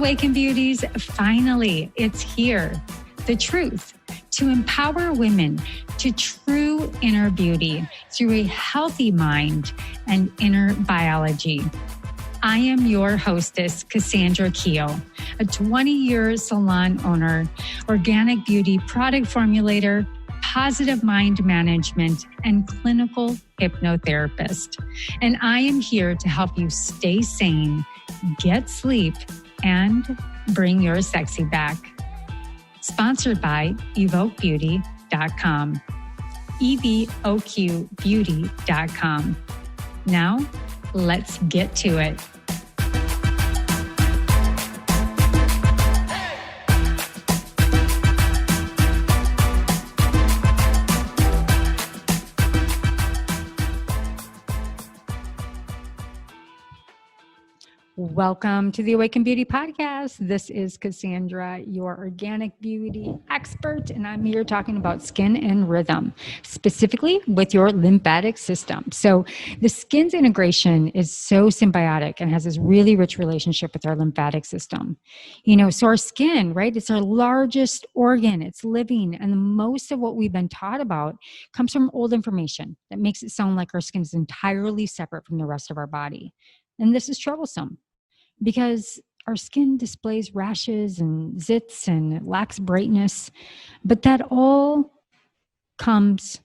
Awaken Beauties, finally, it's here. The truth to empower women to true inner beauty through a healthy mind and inner biology. I am your hostess, Cassandra Keel, a 20-year salon owner, organic beauty product formulator, positive mind management, and clinical hypnotherapist. And I am here to help you stay sane, get sleep, and bring your sexy back. Sponsored by EVOQBeauty.com. EVOQBeauty.com. Now, let's get to it. Welcome to the Awaken Beauty Podcast. This is Cassandra, your organic beauty expert, and I'm here talking about skin and rhythm, specifically with your lymphatic system. So the skin's integration is so symbiotic and has this really rich relationship with our lymphatic system. So our skin, right, it's our largest organ, it's living, and most of what we've been taught about comes from old information that makes it sound like our skin is entirely separate from the rest of our body. And this is troublesome because our skin displays rashes and zits and lacks brightness, but that all comes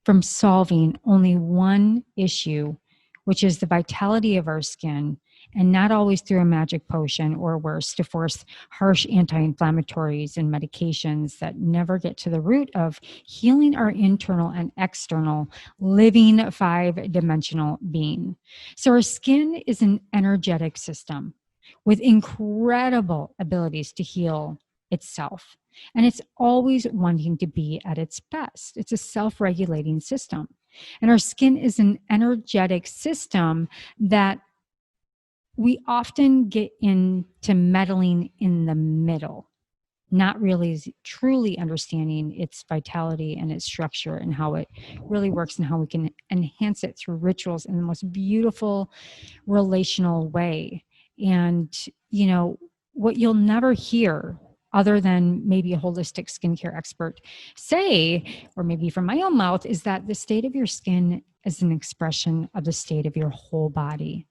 from solving only one issue, which is the vitality of our skin, and not always through a magic potion or worse, to force harsh anti-inflammatories and medications that never get to the root of healing our internal and external living 5-dimensional being. So our skin is an energetic system with incredible abilities to heal itself. And it's always wanting to be at its best. It's a self-regulating system. And our skin is an energetic system that we often get into meddling in the middle, not really truly understanding its vitality and its structure and how it really works and how we can enhance it through rituals in the most beautiful relational way. And, what you'll never hear other than maybe a holistic skincare expert say, or maybe from my own mouth, is that the state of your skin is an expression of the state of your whole body.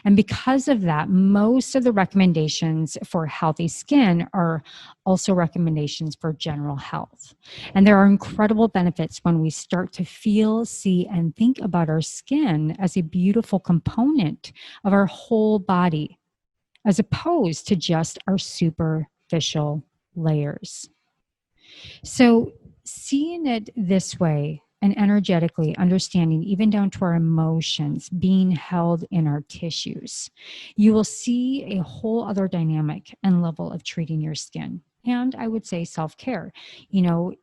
And because of that, most of the recommendations for healthy skin are also recommendations for general health. And there are incredible benefits when we start to feel, see, and think about our skin as a beautiful component of our whole body, as opposed to just our superficial layers. So seeing it this way, and energetically understanding, even down to our emotions being held in our tissues, you will see a whole other dynamic and level of treating your skin. And I would say self-care.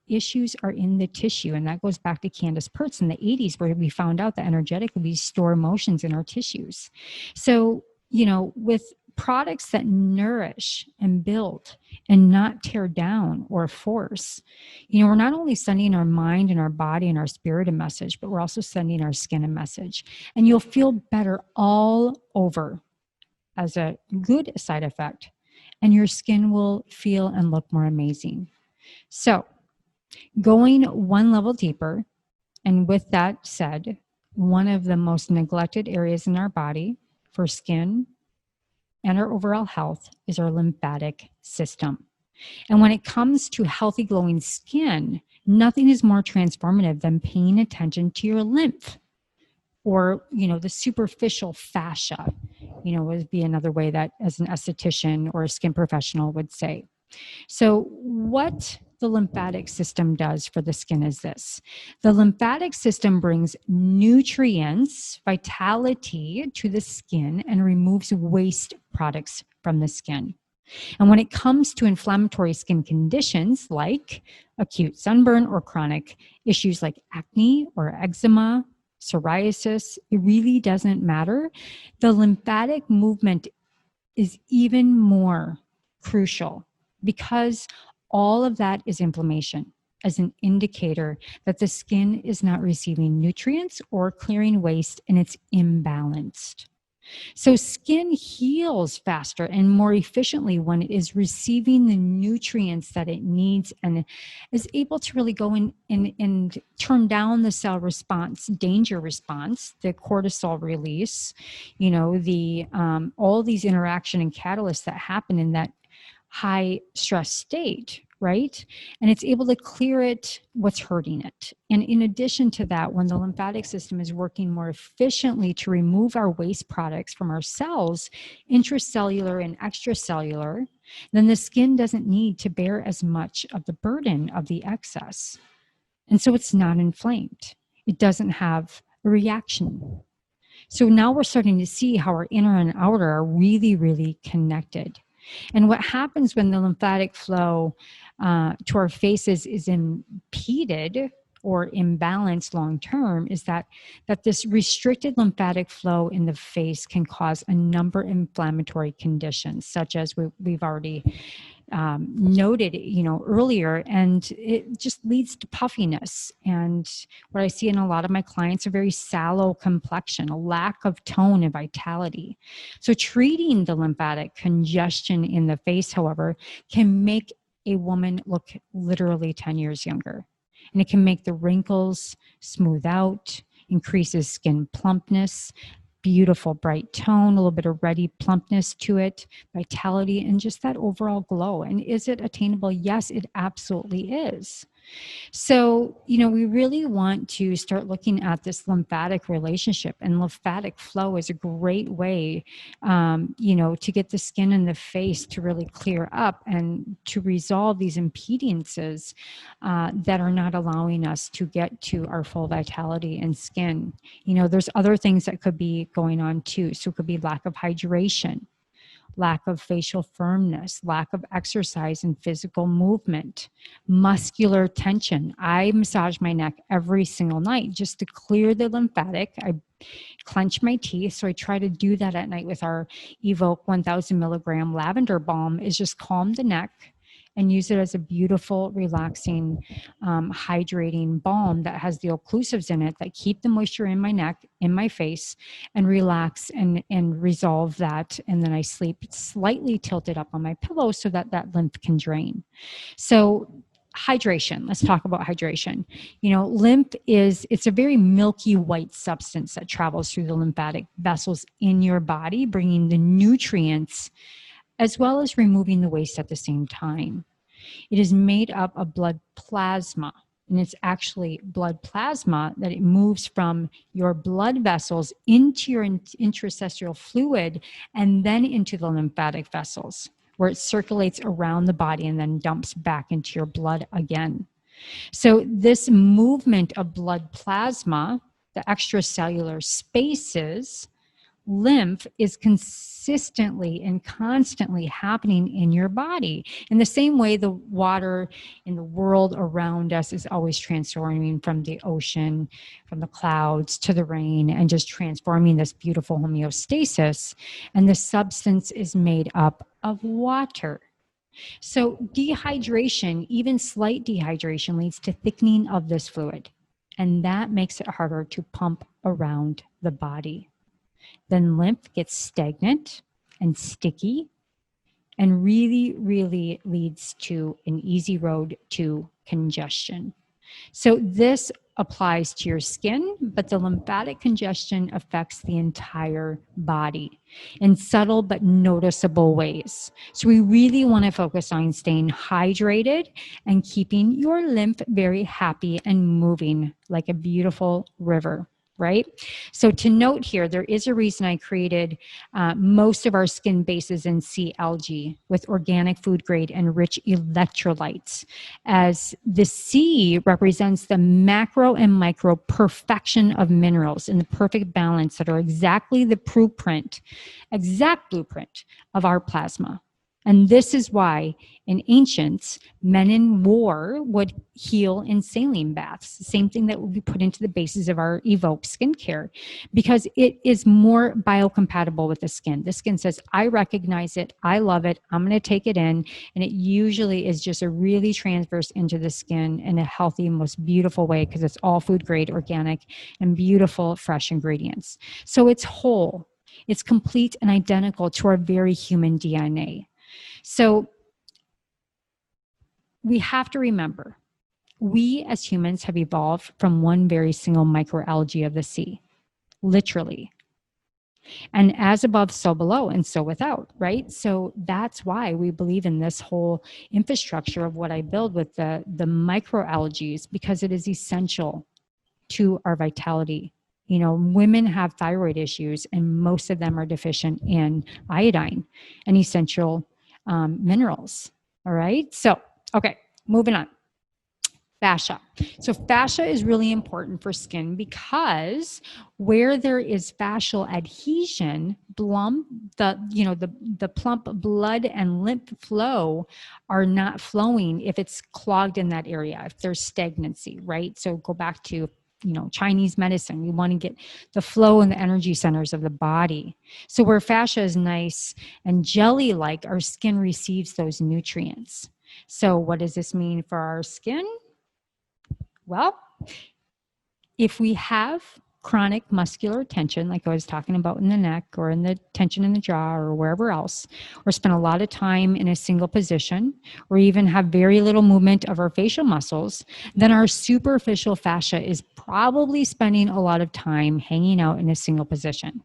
Issues are in the tissue. And that goes back to Candace Pertz in the 80s, where we found out that energetically we store emotions in our tissues. So, with products that nourish and build and not tear down or force, we're not only sending our mind and our body and our spirit a message, but we're also sending our skin a message. And you'll feel better all over as a good side effect, and your skin will feel and look more amazing. So going one level deeper, and with that said, one of the most neglected areas in our body for skin and our overall health is our lymphatic system. And when it comes to healthy glowing skin, nothing is more transformative than paying attention to your lymph, or, the superficial fascia, would be another way that as an esthetician or a skin professional would say. So what the lymphatic system does for the skin is this. The lymphatic system brings nutrients, vitality to the skin, and removes waste products from the skin. And when it comes to inflammatory skin conditions like acute sunburn or chronic issues like acne or eczema, psoriasis, it really doesn't matter. The lymphatic movement is even more crucial because all of that is inflammation as an indicator that the skin is not receiving nutrients or clearing waste and it's imbalanced. So skin heals faster and more efficiently when it is receiving the nutrients that it needs and is able to really go in and turn down the cell response, danger response, the cortisol release, the all these interaction and catalysts that happen in that high stress state, right? And it's able to clear it, what's hurting it. And in addition to that, when the lymphatic system is working more efficiently to remove our waste products from our cells, intracellular and extracellular, then the skin doesn't need to bear as much of the burden of the excess. And so it's not inflamed. It doesn't have a reaction. So now we're starting to see how our inner and outer are really, really connected. And what happens when the lymphatic flow to our faces is impeded or imbalanced long term is that this restricted lymphatic flow in the face can cause a number of inflammatory conditions, such as we've already noted, earlier, and it just leads to puffiness. And what I see in a lot of my clients, a very sallow complexion, a lack of tone and vitality. So treating the lymphatic congestion in the face, however, can make a woman look literally 10 years younger. And it can make the wrinkles smooth out, increases skin plumpness, beautiful bright tone, a little bit of ruddy plumpness to it, vitality, and just that overall glow. And is it attainable? Yes, it absolutely is. So, we really want to start looking at this lymphatic relationship, and lymphatic flow is a great way, to get the skin and the face to really clear up and to resolve these impediences that are not allowing us to get to our full vitality and skin. There's other things that could be going on too. So it could be lack of hydration, lack of facial firmness, lack of exercise and physical movement, muscular tension. I massage my neck every single night just to clear the lymphatic. I clench my teeth. So I try to do that at night with our EVOQ 1000 milligram lavender balm, is just calm the neck and use it as a beautiful, relaxing, hydrating balm that has the occlusives in it that keep the moisture in my neck, in my face, and relax and resolve that. And then I sleep slightly tilted up on my pillow so that lymph can drain. So hydration, let's talk about hydration. Lymph it's a very milky white substance that travels through the lymphatic vessels in your body, bringing the nutrients as well as removing the waste at the same time. It is made up of blood plasma, and it's actually blood plasma that it moves from your blood vessels into your intracellular fluid and then into the lymphatic vessels, where it circulates around the body and then dumps back into your blood again. So this movement of blood plasma, the extracellular spaces, lymph, is consistently and constantly happening in your body. In the same way the water in the world around us is always transforming from the ocean, from the clouds to the rain, and just transforming this beautiful homeostasis. And the substance is made up of water. So dehydration, even slight dehydration, leads to thickening of this fluid. And that makes it harder to pump around the body. Then lymph gets stagnant and sticky and really, really leads to an easy road to congestion. So this applies to your skin, but the lymphatic congestion affects the entire body in subtle but noticeable ways. So we really want to focus on staying hydrated and keeping your lymph very happy and moving like a beautiful river. Right? So to note here, there is a reason I created most of our skin bases in C algae with organic food grade and rich electrolytes, as the C represents the macro and micro perfection of minerals in the perfect balance that are exactly the exact blueprint of our plasma. And this is why in ancients, men in war would heal in saline baths. Same thing that would be put into the bases of our EVOQ skincare, because it is more biocompatible with the skin. The skin says, I recognize it, I love it, I'm going to take it in. And it usually is just a really transverse into the skin in a healthy, most beautiful way, because it's all food grade, organic, and beautiful, fresh ingredients. So it's whole. It's complete and identical to our very human DNA. So we have to remember, we as humans have evolved from one very single microalgae of the sea, literally. And as above, so below, and so without, right? So that's why we believe in this whole infrastructure of what I build with the microalgae, because it is essential to our vitality. You know, women have thyroid issues, and most of them are deficient in iodine and essential minerals. All right. So, okay, moving on. Fascia. So fascia is really important for skin because where there is fascial adhesion, the plump blood and lymph flow are not flowing if it's clogged in that area, if there's stagnancy, right? So go back to Chinese medicine. We want to get the flow and the energy centers of the body. So where fascia is nice and jelly-like, our skin receives those nutrients. So what does this mean for our skin? Well, if we have chronic muscular tension, like I was talking about in the neck or in the tension in the jaw or wherever else, or spend a lot of time in a single position, or even have very little movement of our facial muscles, then our superficial fascia is probably spending a lot of time hanging out in a single position,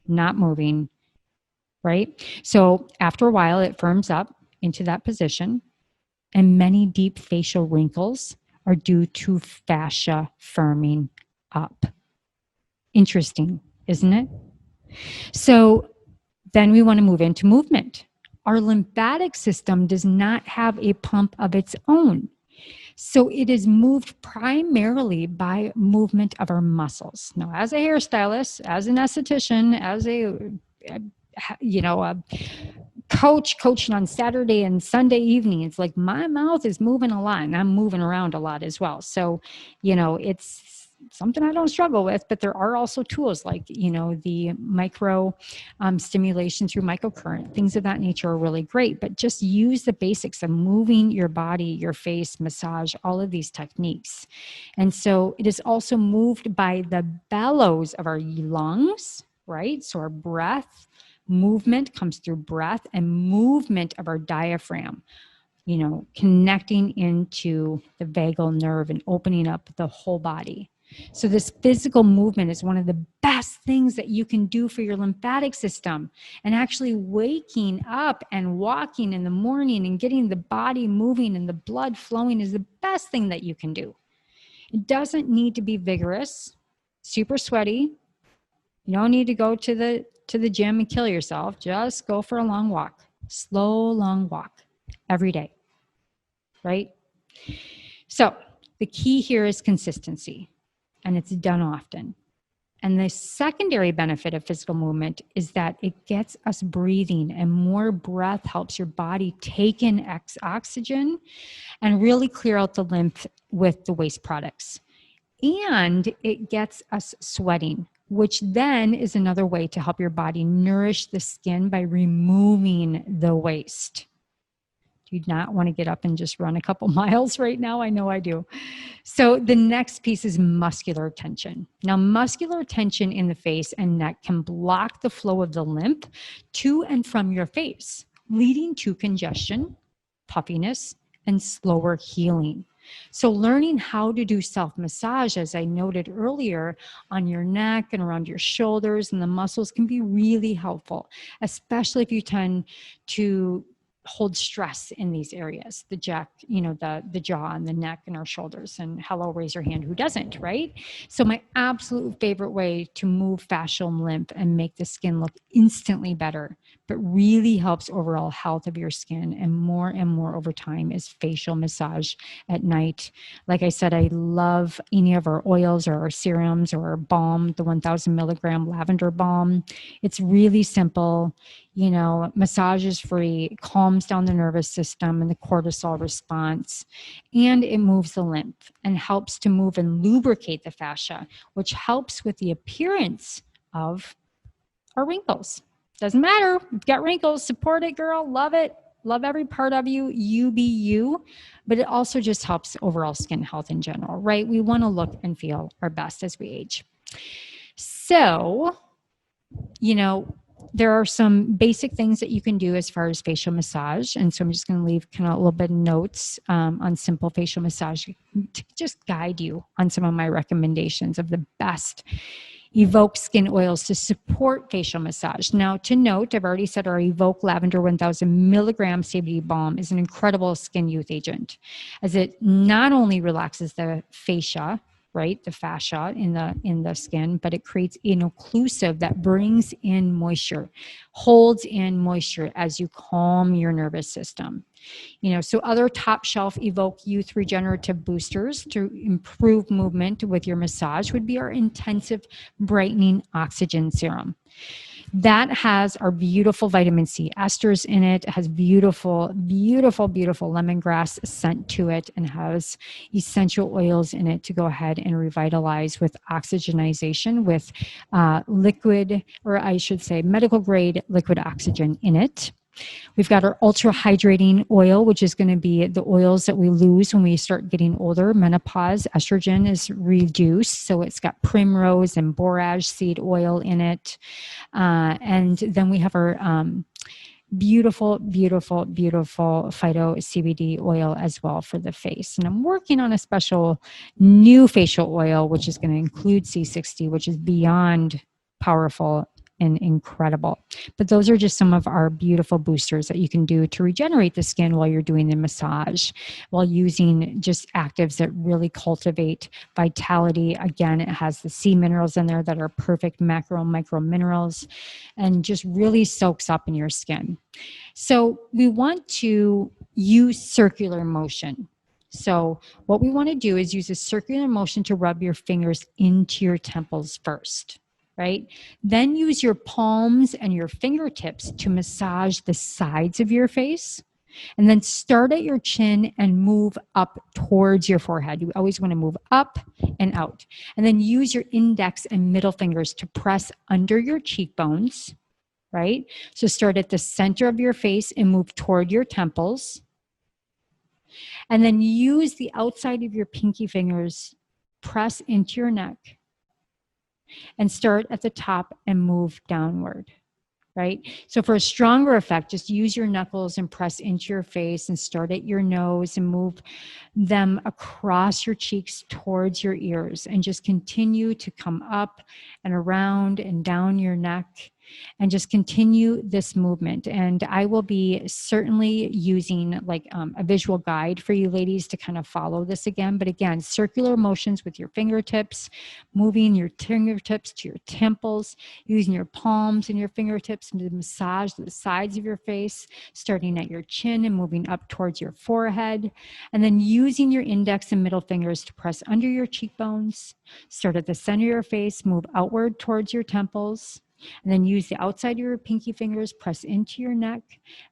not moving, right? So after a while, it firms up into that position, and many deep facial wrinkles are due to fascia firming up. Interesting, isn't it? So then we want to move into movement. Our lymphatic system does not have a pump of its own. So it is moved primarily by movement of our muscles. Now, as a hairstylist, as an esthetician, as a coaching on Saturday and Sunday evenings, like my mouth is moving a lot and I'm moving around a lot as well. So, it's something I don't struggle with, but there are also tools like, the micro stimulation through microcurrent, things of that nature are really great, but just use the basics of moving your body, your face, massage, all of these techniques. And so it is also moved by the bellows of our lungs, right? So our breath, movement comes through breath and movement of our diaphragm, connecting into the vagal nerve and opening up the whole body. So this physical movement is one of the best things that you can do for your lymphatic system. And actually waking up and walking in the morning and getting the body moving and the blood flowing is the best thing that you can do. It doesn't need to be vigorous, super sweaty. You don't need to go to the gym and kill yourself. Just go for a long walk, slow, long walk every day, right? So the key here is consistency, and it's done often. And the secondary benefit of physical movement is that it gets us breathing, and more breath helps your body take in oxygen and really clear out the lymph with the waste products. And it gets us sweating, which then is another way to help your body nourish the skin by removing the waste. Do you not want to get up and just run a couple miles right now? I know I do. So the next piece is muscular tension. Now, muscular tension in the face and neck can block the flow of the lymph to and from your face, leading to congestion, puffiness, and slower healing. So learning how to do self-massage, as I noted earlier, on your neck and around your shoulders and the muscles can be really helpful, especially if you tend to hold stress in these areas, the jaw, the jaw and the neck and our shoulders. And hello, raise your hand who doesn't, right? So my absolute favorite way to move fascial lymph and make the skin look instantly better, but really helps overall health of your skin and more over time, is facial massage at night. Like I said, I love any of our oils or our serums or our balm, the 1000 milligram lavender balm. It's really simple. Massage is free, calms down the nervous system and the cortisol response, and it moves the lymph and helps to move and lubricate the fascia, which helps with the appearance of our wrinkles. Doesn't matter. You've got wrinkles. Support it, girl. Love it. Love every part of you. You be you. But it also just helps overall skin health in general, right? We want to look and feel our best as we age. So, there are some basic things that you can do as far as facial massage. And so I'm just going to leave kind of a little bit of notes on simple facial massage to just guide you on some of my recommendations of the best EVOQ skin oils to support facial massage. Now, to note, I've already said our EVOQ Lavender 1000 milligram CBD balm is an incredible skin youth agent, as it not only relaxes the fascia, right, the fascia in the skin, but it creates an occlusive that brings in moisture, holds in moisture as you calm your nervous system. So other top shelf EVOQ Youth Regenerative Boosters to improve movement with your massage would be our Intensive Brightening Oxygen Serum. That has our beautiful vitamin C esters in it. It has beautiful, beautiful, beautiful lemongrass scent to it, and has essential oils in it to go ahead and revitalize with oxygenization with liquid, or I should say medical grade liquid oxygen in it. We've got our ultra hydrating oil, which is going to be the oils that we lose when we start getting older. Menopause, estrogen is reduced. So it's got primrose and borage seed oil in it. And then we have our beautiful, beautiful, beautiful phyto CBD oil as well for the face. And I'm working on a special new facial oil, which is going to include C60, which is beyond powerful and incredible. But those are just some of our beautiful boosters that you can do to regenerate the skin while you're doing the massage, while using just actives that really cultivate vitality. Again, it has the C minerals in there that are perfect macro and micro minerals, and just really soaks up in your skin. So we want to use circular motion. So what we want to do is use a circular motion to rub your fingers into your temples first. Right? Then use your palms and your fingertips to massage the sides of your face. And then start at your chin and move up towards your forehead. You always want to move up and out. And then use your index and middle fingers to press under your cheekbones. Right? So start at the center of your face and move toward your temples. And then use the outside of your pinky fingers, press into your neck. And start at the top and move downward, right? So for a stronger effect, just use your knuckles and press into your face, and start at your nose and move them across your cheeks towards your ears, and just continue to come up and around and down your neck, and just continue this movement. And I will be certainly using like a visual guide for you ladies to kind of follow this again. But again, circular motions with your fingertips, moving your fingertips to your temples, using your palms and your fingertips to massage the sides of your face, starting at your chin and moving up towards your forehead. And then using your index and middle fingers to press under your cheekbones, start at the center of your face, move outward towards your temples. And then use the outside of your pinky fingers, press into your neck,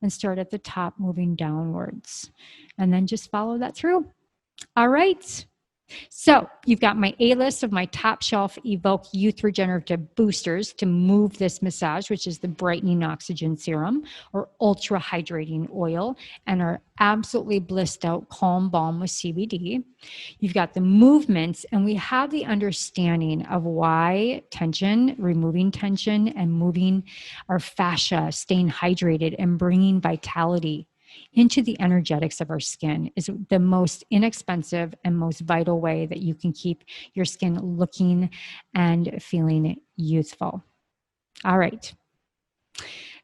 and start at the top, moving downwards. And then just follow that through. All right. So you've got my A-list of my top shelf EVOQ Youth Regenerative Boosters to move this massage, which is the Brightening Oxygen Serum or Ultra Hydrating Oil, and our absolutely blissed out Calm Balm with CBD. You've got the movements, and we have the understanding of why tension, removing tension and moving our fascia, staying hydrated and bringing vitality into the energetics of our skin is the most inexpensive and most vital way that you can keep your skin looking and feeling youthful. All right.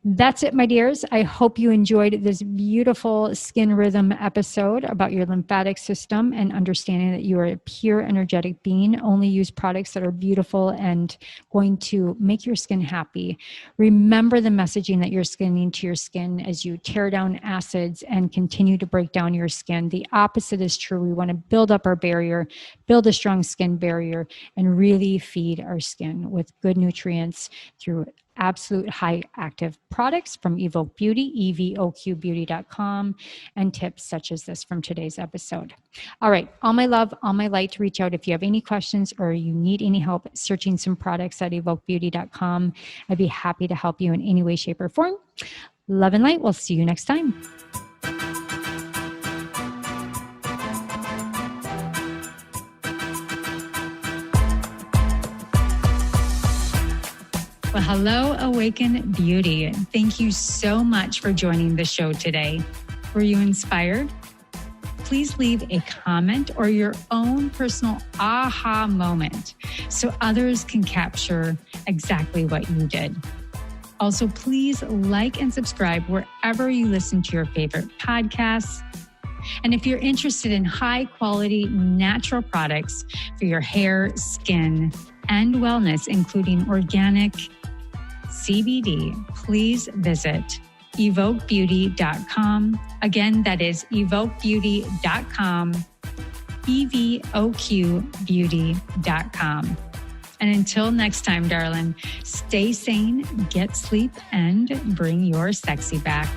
That's it, my dears. I hope you enjoyed this beautiful skin rhythm episode about your lymphatic system and understanding that you are a pure energetic being. Only use products that are beautiful and going to make your skin happy. Remember the messaging that you're sending to your skin as you tear down acids and continue to break down your skin. The opposite is true. We want to build up our barrier, build a strong skin barrier, and really feed our skin with good nutrients through absolute high active products from EVOQ Beauty, EVOQbeauty.com, and tips such as this from today's episode. All right, all my love, all my light, reach out if you have any questions or you need any help searching some products at EVOQbeauty.com. I'd be happy to help you in any way, shape, or form. Love and light. We'll see you next time. Well, hello, Awaken Beauty. Thank you so much for joining the show today. Were you inspired? Please leave a comment or your own personal aha moment so others can capture exactly what you did. Also, please like and subscribe wherever you listen to your favorite podcasts. And if you're interested in high quality natural products for your hair, skin, and wellness, including organic CBD, please visit EVOQBeauty.com. Again, that is EVOQBeauty.com, EVOQBeauty.com. And until next time, darling, stay sane, get sleep, and bring your sexy back.